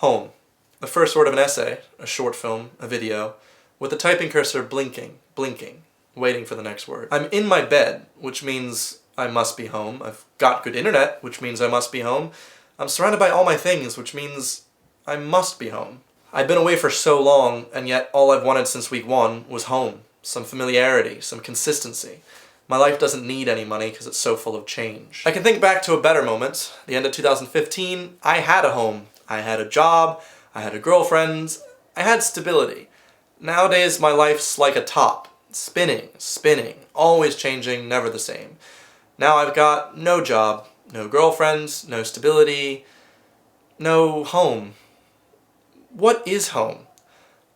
Home. The first word of an essay, a short film, a video, with the typing cursor blinking, waiting for the next word. I'm in my bed, which means I must be home. I've got good internet, which means I must be home. I'm surrounded by all my things, which means I must be home. I've been away for so long, and yet all I've wanted since week 1 was home. Some familiarity, some consistency. My life doesn't need any money because it's so full of change. I can think back to a better moment. The end of 2015, I had a home. I had a job, I had a girlfriend, I had stability. Nowadays, my life's like a top. Spinning, always changing, never the same. Now I've got no job, no girlfriends, no stability, no home. What is home?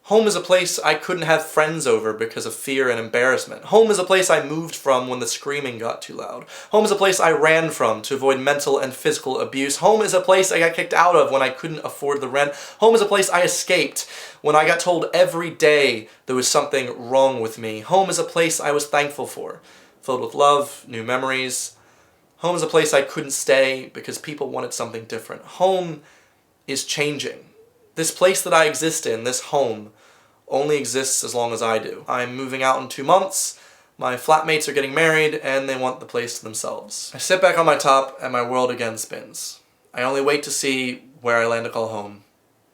Home is a place I couldn't have friends over because of fear and embarrassment. Home is a place I moved from when the screaming got too loud. Home is a place I ran from to avoid mental and physical abuse. Home is a place I got kicked out of when I couldn't afford the rent. Home is a place I escaped when I got told every day there was something wrong with me. Home is a place I was thankful for, filled with love, new memories. Home is a place I couldn't stay because people wanted something different. Home is changing. This place that I exist in, this home, only exists as long as I do. I'm moving out in 2 months, my flatmates are getting married, and they want the place to themselves. I sit back on my top, and my world again spins. I only wait to see where I land to call home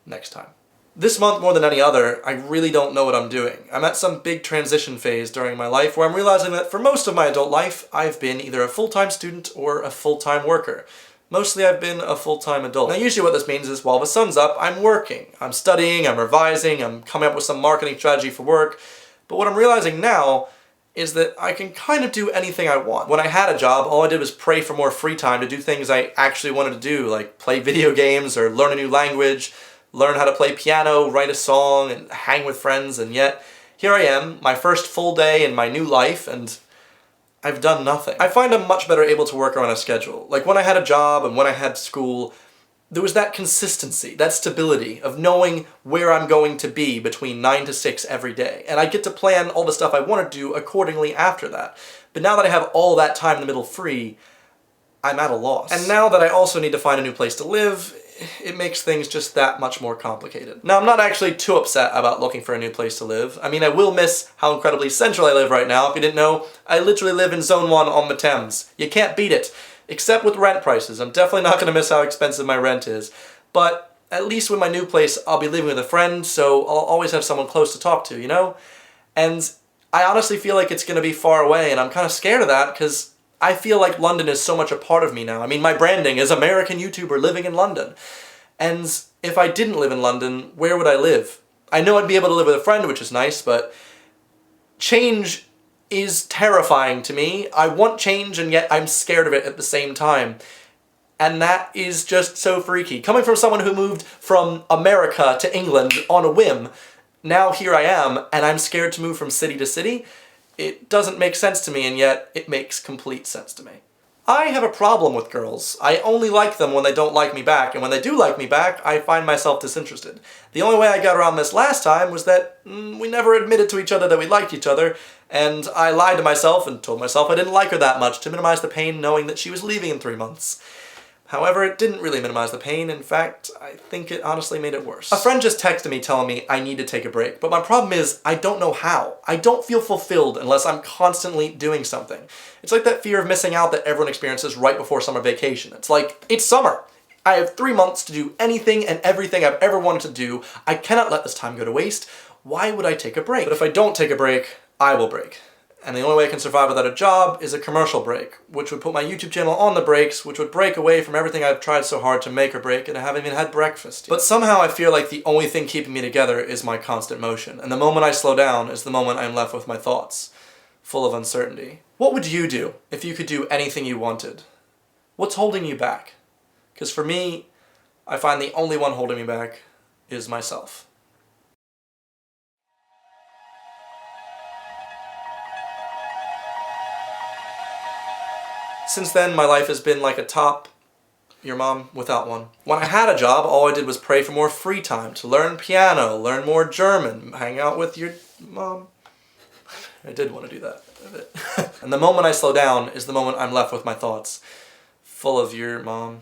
next time. This month, more than any other, I really don't know what I'm doing. I'm at some big transition phase during my life where I'm realizing that for most of my adult life, I've been either a full-time student or a full-time worker. Mostly I've been a full-time adult. Now usually what this means is while the sun's up, I'm working. I'm studying, I'm revising, I'm coming up with some marketing strategy for work. But what I'm realizing now is that I can kind of do anything I want. When I had a job, all I did was pray for more free time to do things I actually wanted to do, like play video games or learn a new language, learn how to play piano, write a song, and hang with friends, and yet here I am, my first full day in my new life, and I've done nothing. I find I'm much better able to work around a schedule. Like when I had a job and when I had school, there was that consistency, that stability of knowing where I'm going to be between 9 to 6 every day. And I get to plan all the stuff I want to do accordingly after that. But now that I have all that time in the middle free, I'm at a loss. And now that I also need to find a new place to live, it makes things just that much more complicated. Now, I'm not actually too upset about looking for a new place to live. I mean, I will miss how incredibly central I live right now. If you didn't know, I literally live in Zone 1 on the Thames. You can't beat it. Except with rent prices. I'm definitely not going to miss how expensive my rent is. But at least with my new place, I'll be living with a friend, so I'll always have someone close to talk to, you know? And I honestly feel like it's going to be far away, and I'm kind of scared of that because I feel like London is so much a part of me now. I mean, my branding is American YouTuber living in London. And if I didn't live in London, where would I live? I know I'd be able to live with a friend, which is nice, but change is terrifying to me. I want change, and yet I'm scared of it at the same time. And that is just so freaky. Coming from someone who moved from America to England on a whim, now here I am, and I'm scared to move from city to city. It doesn't make sense to me, and yet it makes complete sense to me. I have a problem with girls. I only like them when they don't like me back, and when they do like me back, I find myself disinterested. The only way I got around this last time was that we never admitted to each other that we liked each other, and I lied to myself and told myself I didn't like her that much to minimize the pain knowing that she was leaving in 3 months. However, it didn't really minimize the pain. In fact, I think it honestly made it worse. A friend just texted me telling me I need to take a break, but my problem is I don't know how. I don't feel fulfilled unless I'm constantly doing something. It's like that fear of missing out that everyone experiences right before summer vacation. It's like, it's summer. I have 3 months to do anything and everything I've ever wanted to do. I cannot let this time go to waste. Why would I take a break? But if I don't take a break, I will break. And the only way I can survive without a job is a commercial break, which would put my YouTube channel on the brakes, which would break away from everything I've tried so hard to make or break, and I haven't even had breakfast yet. But somehow I feel like the only thing keeping me together is my constant motion, and the moment I slow down is the moment I'm left with my thoughts, full of uncertainty. What would you do if you could do anything you wanted? What's holding you back? Because for me, I find the only one holding me back is myself. Since then, my life has been like a top, your mom without one. When I had a job, all I did was pray for more free time to learn piano, learn more German, hang out with your mom. I did want to do that a bit. And the moment I slow down is the moment I'm left with my thoughts, full of your mom.